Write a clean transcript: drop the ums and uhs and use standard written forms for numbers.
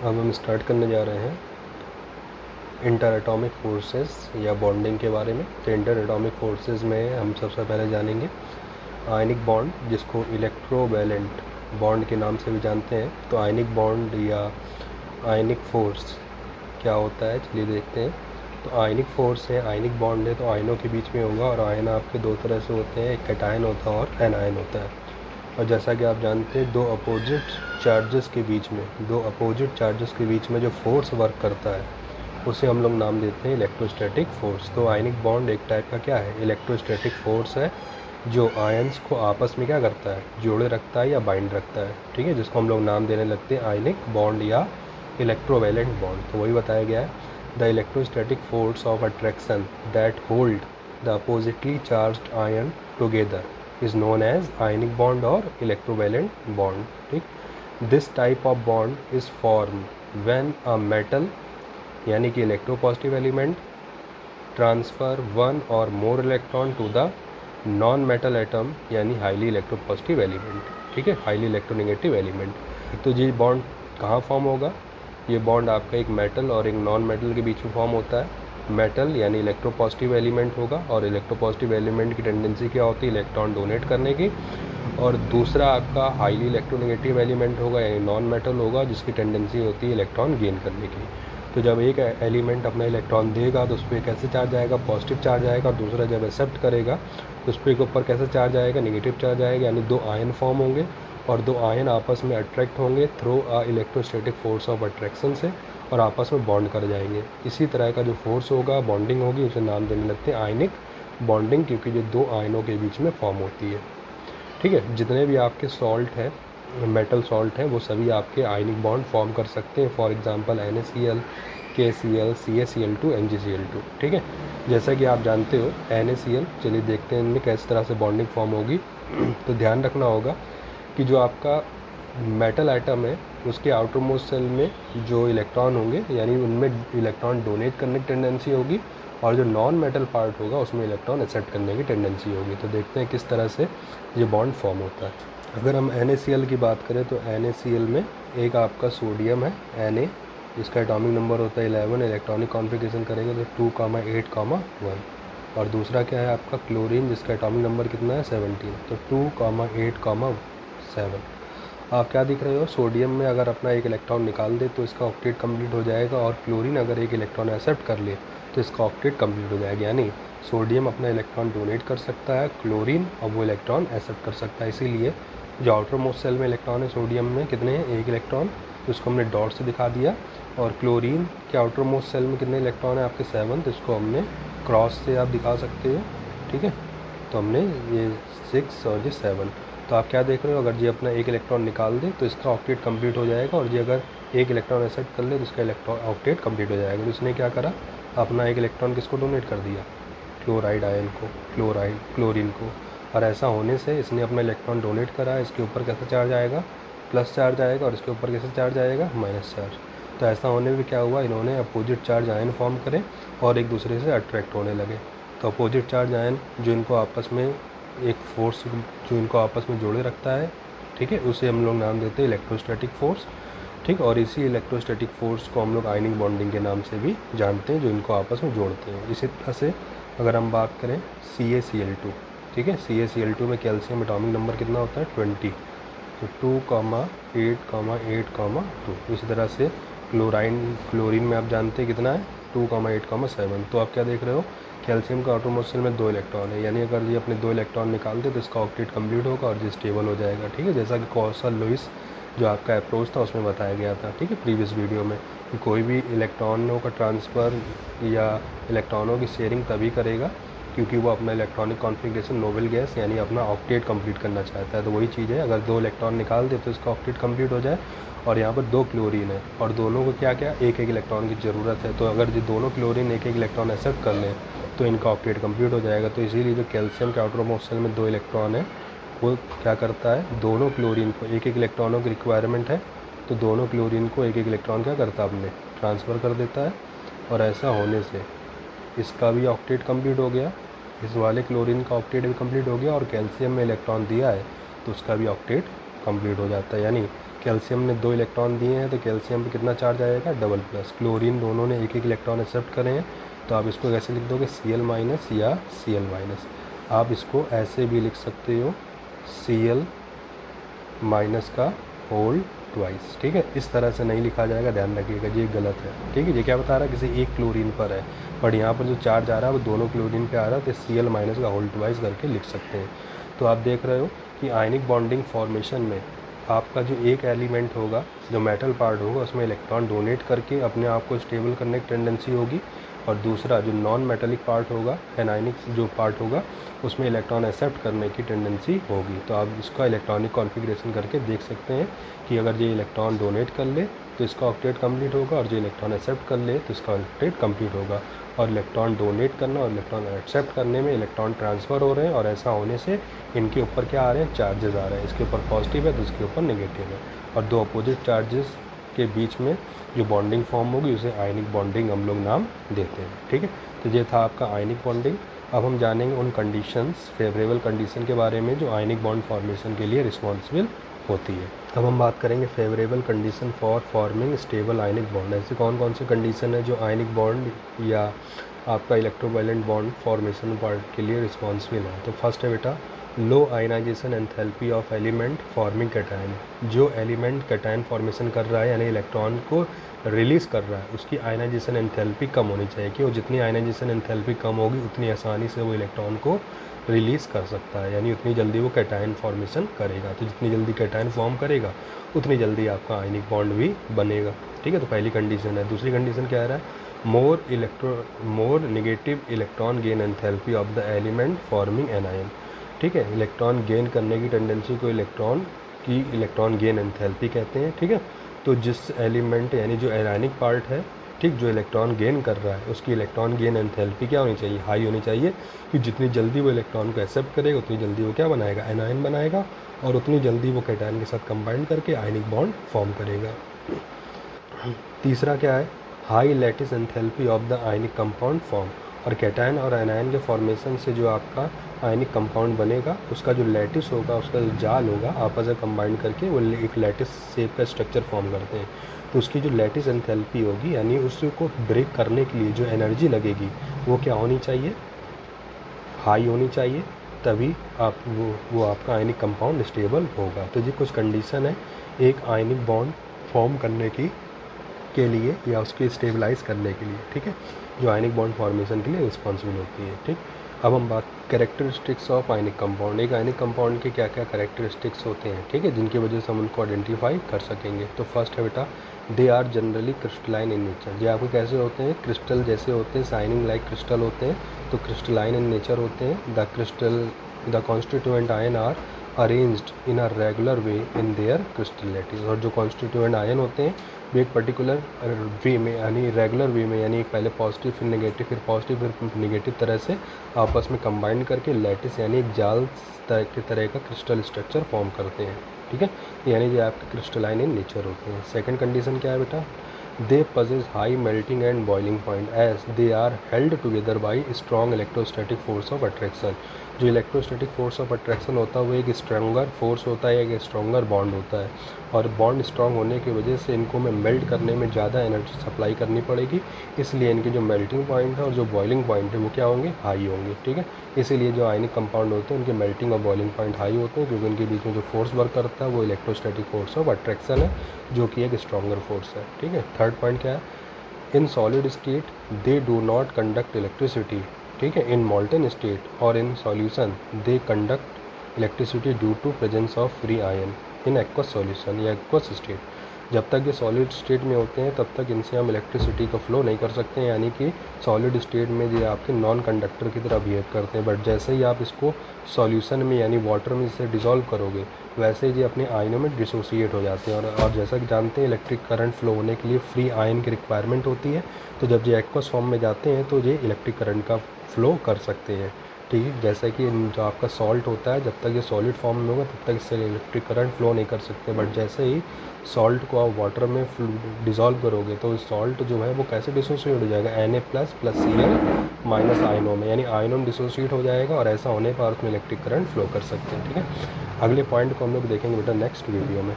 अब हम स्टार्ट करने जा रहे हैं इंटर एटॉमिक फोर्सेस या बॉन्डिंग के बारे में। तो इंटर एटॉमिक फोर्सेस में हम सबसे पहले जानेंगे आयनिक बॉन्ड, जिसको इलेक्ट्रोवैलेंट बॉन्ड के नाम से भी जानते हैं। तो आयनिक बॉन्ड या आयनिक फोर्स क्या होता है, चलिए देखते हैं। तो आयनिक फोर्स है, आयनिक बॉन्ड है तो आयनों के बीच में होगा, और आयन आपके दो तरह से होते हैं, एक कैटायन होता है और एनायन होता है। और जैसा कि आप जानते हैं दो अपोजिट चार्जेस के बीच में जो फोर्स वर्क करता है उसे हम लोग नाम देते हैं इलेक्ट्रोस्टैटिक फोर्स। तो आयनिक बॉन्ड एक टाइप का क्या है, इलेक्ट्रोस्टैटिक फोर्स है, जो आयन्स को आपस में क्या करता है, जोड़े रखता है या बाइंड रखता है। ठीक है, जिसको हम लोग नाम देने लगते हैं आयनिक बॉन्ड या इलेक्ट्रोवैलेंट बॉन्ड। तो वही बताया गया है, the electrostatic force of attraction that hold the oppositely charged ion together is known as ionic bond or electrovalent bond. ठीक, this type of bond is formed when a metal यानी कि electropositive element transfer one or more electron to the non metal atom यानी highly electropositive element। ठीक है, highly electronegative element। तो ये bond कहाँ form होगा, ये बॉन्ड आपका एक मेटल और एक नॉन मेटल के बीच में फॉर्म होता है। मेटल यानी इलेक्ट्रोपॉजिटिव एलिमेंट होगा, और इलेक्ट्रोपॉजिटिव एलिमेंट की टेंडेंसी क्या होती है, इलेक्ट्रॉन डोनेट करने की। और दूसरा आपका हाईली इलेक्ट्रोनेगेटिव एलिमेंट होगा यानी नॉन मेटल होगा, जिसकी टेंडेंसी होती है इलेक्ट्रॉन गेन करने की। तो जब एक एलिमेंट अपना इलेक्ट्रॉन देगा तो उस पर कैसे चार्ज आएगा, पॉजिटिव चार्ज आएगा। और दूसरा जब एक्सेप्ट करेगा तो उस पर के ऊपर कैसे चार्ज आएगा, नेगेटिव चार्ज आएगा। यानी दो आयन फॉर्म होंगे और दो आयन आपस में अट्रैक्ट होंगे through a electrostatic force of attraction से, और आपस में बॉन्ड कर जाएंगे। इसी तरह का जो फोर्स होगा, बॉन्डिंग होगी, उसे नाम देने लगते हैं आयनिक बॉन्डिंग, क्योंकि जो दो आयनों के बीच में फॉर्म होती है। ठीक है, जितने भी आपके सॉल्ट हैं, मेटल सॉल्ट हैं, वो सभी आपके आयनिक बॉन्ड फॉर्म कर सकते हैं। For example NaCl, KCl, CaCl2, MgCl2। ठीक है, जैसा कि आप जानते हो NaCl, चलिए देखते हैं इनमें किस तरह से बॉन्डिंग फॉर्म होगी। तो ध्यान रखना होगा कि जो आपका मेटल आइटम है उसके आउटर मोस्ट सेल में जो इलेक्ट्रॉन होंगे, यानी उनमें इलेक्ट्रॉन डोनेट करने की टेंडेंसी होगी, और जो नॉन मेटल पार्ट होगा उसमें इलेक्ट्रॉन एक्सेप्ट करने की टेंडेंसी होगी। तो देखते हैं किस तरह से ये बॉन्ड फॉर्म होता है। अगर हम NaCl की बात करें तो NaCl में एक आपका सोडियम है Na, जिसका एटॉमिक नंबर होता है 11। इलेक्ट्रॉनिक कॉन्फ़िगरेशन करेंगे तो 2,8,1। और दूसरा क्या है आपका क्लोरीन, जिसका एटॉमिक नंबर कितना है 17। तो 2,8,7। आप क्या दिख रहे हो, सोडियम में अगर अपना एक इलेक्ट्रॉन निकाल दे तो इसका ऑक्टेट कंप्लीट हो जाएगा, और क्लोरीन अगर एक इलेक्ट्रॉन एक्सेप्ट कर ले तो इसका ऑक्टेट कंप्लीट हो जाएगा। यानी सोडियम अपना इलेक्ट्रॉन डोनेट कर सकता है क्लोरीन, और वो इलेक्ट्रॉन एक्सेप्ट कर सकता है। इसीलिए जो आउटर मोस्ट सेल में इलेक्ट्रॉन है सोडियम में कितने हैं, एक इलेक्ट्रॉन, तो इसको हमने डॉट से दिखा दिया। और क्लोरीन के आउटर मोस्ट सेल में कितने इलेक्ट्रॉन है आपके 7, तो इसको हमने क्रॉस से आप दिखा सकते हो। ठीक है, तो हमने ये 6 और ये 7। तो आप क्या देख रहे हो, अगर ये अपना एक इलेक्ट्रॉन निकाल दे तो इसका ऑक्टेट कंप्लीट हो जाएगा, और ये अगर एक इलेक्ट्रॉन एक्सेप्ट कर ले तो इसका इलेक्ट्रॉन ऑक्टेट कंप्लीट हो जाएगा। तो इसने क्या करा, अपना एक इलेक्ट्रॉन किसको डोनेट कर दिया, क्लोराइड आयन को, क्लोरीन को। और ऐसा होने से इसने अपना इलेक्ट्रॉन डोनेट करा, इसके ऊपर कैसा चार्ज आएगा, प्लस चार्ज आएगा, और इसके ऊपर कैसे चार्ज आएगा, माइनस चार्ज। तो ऐसा होने में क्या हुआ, इन्होंने अपोजिट चार्ज आयन फॉर्म करे और एक दूसरे से अट्रैक्ट होने लगे। तो अपोजिट चार्ज आयन जो इनको आपस में एक फोर्स जो इनको आपस में जोड़े रखता है, ठीक है, उसे हम लोग नाम देते हैं इलेक्ट्रोस्टैटिक फोर्स। ठीक, और इसी इलेक्ट्रोस्टैटिक फोर्स को हम लोग आयनिक बॉन्डिंग के नाम से भी जानते हैं, जो इनको आपस में जोड़ते हैं। इसी तरह से अगर हम बात करें CaCl2, ठीक है, CaCl2 में कैल्शियम एटॉमिक नंबर कितना होता है 20। तो 2,8,8,2। इसी तरह से क्लोरीन में आप जानते हैं कितना है 2,8,7। तो आप क्या देख रहे हो, कैल्शियम का आउटर मोस्ट सेल में 2 इलेक्ट्रॉन है, यानी अगर ये अपने 2 इलेक्ट्रॉन निकाल दे तो इसका ऑक्टेट कंप्लीट होगा और ये स्टेबल हो जाएगा। ठीक है, जैसा कि कॉसल लुईस जो आपका अप्रोच था उसमें बताया गया था, ठीक है, प्रीवियस वीडियो में, कि कोई भी इलेक्ट्रॉनों का ट्रांसफ़र या इलेक्ट्रॉनों की शेयरिंग तभी करेगा क्योंकि वो अपना इलेक्ट्रॉनिक कॉन्फ़िगरेशन नोबल गैस यानी अपना ऑक्टेट कंप्लीट करना चाहता है। तो वही चीज़ है, अगर 2 इलेक्ट्रॉन निकाल दे तो इसका ऑक्टेट कंप्लीट हो जाए। और यहाँ पर 2 क्लोरीन है और दोनों को क्या क्या एक इलेक्ट्रॉन की ज़रूरत है। तो अगर ये दोनों क्लोरीन एक इलेक्ट्रॉन एक्सेप्ट कर लें तो इनका ऑक्टेट कंप्लीट हो जाएगा। तो इसीलिए जो कैल्शियम के आउटर मोस्ट सेल में 2 इलेक्ट्रॉन है वो क्या करता है, दोनों क्लोरीन को एक इलेक्ट्रॉनों की रिक्वायरमेंट है तो दोनों क्लोरीन को एक इलेक्ट्रॉन क्या करता है, अपने ट्रांसफ़र कर देता है। और ऐसा होने से इसका भी ऑक्टेट कंप्लीट हो गया, इस वाले क्लोरीन का ऑक्टेट भी कंप्लीट हो गया, और कैल्शियम में इलेक्ट्रॉन दिया है तो उसका भी ऑक्टेट कंप्लीट हो जाता है। यानी कैल्शियम ने 2 इलेक्ट्रॉन दिए हैं तो कैल्शियम पे कितना चार्ज आएगा, डबल प्लस। क्लोरीन दोनों ने एक इलेक्ट्रॉन एक्सेप्ट करे हैं तो आप इसको कैसे लिख दोगे, Cl- या Cl-। आप इसको ऐसे भी लिख सकते हो Cl- का होल ट्वाइस, ठीक है। इस तरह से नहीं लिखा जाएगा, ध्यान रखिएगा, ये गलत है, ठीक है। ये क्या बता रहा है, किसी एक क्लोरीन पर है, बट यहाँ पर जो चार्ज आ रहा है वो दोनों क्लोरीन पे आ रहा है, तो Cl- का होल ट्वाइस करके लिख सकते हैं। तो आप देख रहे हो कि आयनिक बॉन्डिंग फॉर्मेशन में आपका जो एक एलिमेंट होगा, जो मेटल पार्ट होगा, उसमें इलेक्ट्रॉन डोनेट करके अपने आप को स्टेबल करने की टेंडेंसी होगी, और दूसरा जो नॉन मेटेलिक पार्ट होगा, एनायनिक जो पार्ट होगा, उसमें इलेक्ट्रॉन एक्सेप्ट करने की टेंडेंसी होगी। तो आप इसका इलेक्ट्रॉनिक कॉन्फ़िगरेशन करके देख सकते हैं कि अगर ये इलेक्ट्रॉन डोनेट कर ले तो इसका ऑक्टेट कंप्लीट होगा, और जो इलेक्ट्रॉन एक्सेप्ट कर ले तो इसका ऑक्टेट कंप्लीट होगा। और इलेक्ट्रॉन डोनेट करना और इलेक्ट्रॉन एक्सेप्ट करने में इलेक्ट्रॉन ट्रांसफ़र हो रहे हैं, और ऐसा होने से इनके ऊपर क्या आ रहे हैं, चार्जेस आ रहे हैं। इसके ऊपर पॉजिटिव है तो इसके ऊपर नेगेटिव है, और दो अपोजिट चार्जेस के बीच में जो बॉन्डिंग फॉर्म होगी उसे आयनिक बॉन्डिंग हम लोग नाम देते हैं, ठीक है। तो ये था आपका आयनिक बॉन्डिंग। अब हम जानेंगे उन कंडीशंस, फेवरेबल कंडीशन के बारे में जो आयनिक बॉन्ड फॉर्मेशन के लिए रिस्पॉन्सिबल होती है। अब हम बात करेंगे favourable condition for forming stable ionic bond. ऐसे कौन कौन से कंडीशन है जो आयनिक बॉन्ड या आपका इलेक्ट्रोवायलेंट बॉन्ड फॉर्मेशन पार्ट के लिए रिस्पॉन्सिबल है। तो फर्स्ट है बेटा, low ionisation enthalpy of element forming cation. जो एलिमेंट कैटायन फॉर्मेशन कर रहा है यानी इलेक्ट्रॉन को रिलीज़ कर रहा है, उसकी आयनाइजेशन एंथैल्पी कम होनी चाहिए, कि वो जितनी आयनाइजेशन एंथैल्पी कम होगी उतनी आसानी से वो इलेक्ट्रॉन को रिलीज़ कर सकता है, यानी उतनी जल्दी वो कैटायन फॉर्मेशन करेगा। तो जितनी जल्दी कैटायन फॉर्म करेगा उतनी जल्दी आपका आयनिक बॉन्ड भी बनेगा, ठीक है। तो पहली कंडीशन है। दूसरी कंडीशन क्या है, more negative electron gain enthalpy of the element forming anion, ठीक है। इलेक्ट्रॉन गेन करने की टेंडेंसी को इलेक्ट्रॉन गेन एंथैल्पी कहते हैं, ठीक है। तो जिस एलिमेंट यानी जो एनायनिक पार्ट है, ठीक, जो इलेक्ट्रॉन गेन कर रहा है उसकी इलेक्ट्रॉन गेन एंथैल्पी क्या होनी चाहिए, हाई होनी चाहिए, कि जितनी जल्दी वो इलेक्ट्रॉन को एक्सेप्ट करेगा उतनी जल्दी वो क्या बनाएगा, एनायन बनाएगा, और उतनी जल्दी वो कैटायन के साथ कंबाइन करके आयनिक बॉन्ड फॉर्म करेगा। तीसरा क्या है, high lattice enthalpy of the ionic compound form. और कैटायन और एनायन के फॉर्मेशन से जो आपका आयनिक कंपाउंड बनेगा उसका जो लैटिस होगा, उसका जो जाल होगा, आपस में कंबाइन करके वो एक लैटिस शेप का स्ट्रक्चर फॉर्म करते हैं। तो उसकी जो लैटिस एंथैल्पी होगी यानी उसको ब्रेक करने के लिए जो एनर्जी लगेगी वो क्या होनी चाहिए, हाई होनी चाहिए, तभी आप वो आपका आयनिक कंपाउंड स्टेबल होगा। तो ये कुछ कंडीशन है एक आयनिक बॉन्ड फॉर्म करने के लिए या उसके स्टेबलाइज करने के लिए, ठीक है, जो आयनिक बॉन्ड फॉर्मेशन के लिए रिस्पॉन्सिबल होती है, ठीक। अब हम बात कैरेक्टरिस्टिक्स ऑफ आयनिक कंपाउंड। एक आयनिक कंपाउंड के क्या क्या कैरेक्टरिस्टिक्स होते हैं, ठीक है, जिनकी वजह से हम उनको आइडेंटिफाई कर सकेंगे। तो फर्स्ट है बेटा, they are generally crystalline in nature. ये आपको कैसे होते हैं, क्रिस्टल जैसे होते हैं, शाइनिंग लाइक क्रिस्टल होते हैं, तो क्रिस्टलाइन इन नेचर होते हैं। The constituent ion are arranged in a regular way in their crystallite. और जो कॉन्स्टिट्यूएंट आयन होते हैं वो एक पर्टिकुलर वे में यानी रेगुलर वे में, यानी पहले पॉजिटिव फिर नेगेटिव फिर पॉजिटिव फिर नेगेटिव तरह से आपस में कंबाइन करके लैटिस यानी एक जाल तरह का क्रिस्टल स्ट्रक्चर फॉर्म करते हैं, ठीक है। यानी ये आपके क्रिस्टलाइन इन नेचर होते हैं। सेकंड कंडीशन क्या है बेटा, दे possess high melting and boiling point as they are held together by strong electrostatic force of attraction। जो इलेक्ट्रोस्टैटिक फोर्स ऑफ अट्रैक्शन होता है वो एक स्ट्रॉन्गर फोर्स होता है, एक स्ट्रॉन्गर बॉन्ड होता है, और बॉन्ड स्ट्रॉन्ग होने की वजह से इनको में मेल्ट करने में ज़्यादा एनर्जी सप्लाई करनी पड़ेगी, इसलिए इनके जो मेल्टिंग पॉइंट है और जो बॉइलिंग पॉइंट है वो क्या होंगे, हाई होंगे, ठीक है। इसीलिए जो आयनिक कंपाउंड होते हैं उनके मेल्टिंग और बॉइलिंग पॉइंट हाई होते हैं, क्योंकि उनके बीच में जो फोर्स वर्क करता है वो इलेक्ट्रोस्टैटिक फोर्स ऑफ अट्रैक्शन है, जो कि एक स्ट्रॉन्गर फोर्स है, ठीक है। थर्ड पॉइंट क्या है, in solid state they do not conduct electricity, ठीक है। इन मॉल्टन स्टेट और in solution they conduct electricity due to presence of free ion in aqueous solution या एक्वस स्टेट। जब तक ये सॉलिड स्टेट में होते हैं तब तक इनसे हम इलेक्ट्रिसिटी का फ्लो नहीं कर सकते हैं, यानी कि सॉलिड स्टेट में ये आपके नॉन कंडक्टर की तरह बिहेव करते हैं। बट जैसे ही आप इसको सॉल्यूशन में यानी वाटर में इसे डिसॉल्व करोगे वैसे ही ये अपने आयनों में डिसोसिएट हो जाते हैं। और जैसा कि जानते हैं इलेक्ट्रिक करंट फ्लो होने के लिए फ्री आयन की रिक्वायरमेंट होती है, तो जब ये एक्वस फॉर्म में जाते हैं तो ये इलेक्ट्रिक करंट का फ्लो कर सकते हैं, ठीक है। जैसे कि जो आपका सॉल्ट होता है जब तक ये सॉलिड फॉर्म में होगा तब तक इससे इलेक्ट्रिक करंट फ्लो नहीं कर सकते, बट जैसे ही सॉल्ट को आप वाटर में डिसॉल्व करोगे तो सॉल्ट जो है वो कैसे डिसोसिएट हो जाएगा, Na++Cl- आयनों में, यानी आयनों में डिसोसिएट हो जाएगा, और ऐसा होने पर उसमें इलेक्ट्रिक करंट फ्लो कर सकते हैं, ठीक है। अगले पॉइंट को हम लोग देखेंगे बेटा नेक्स्ट वीडियो में।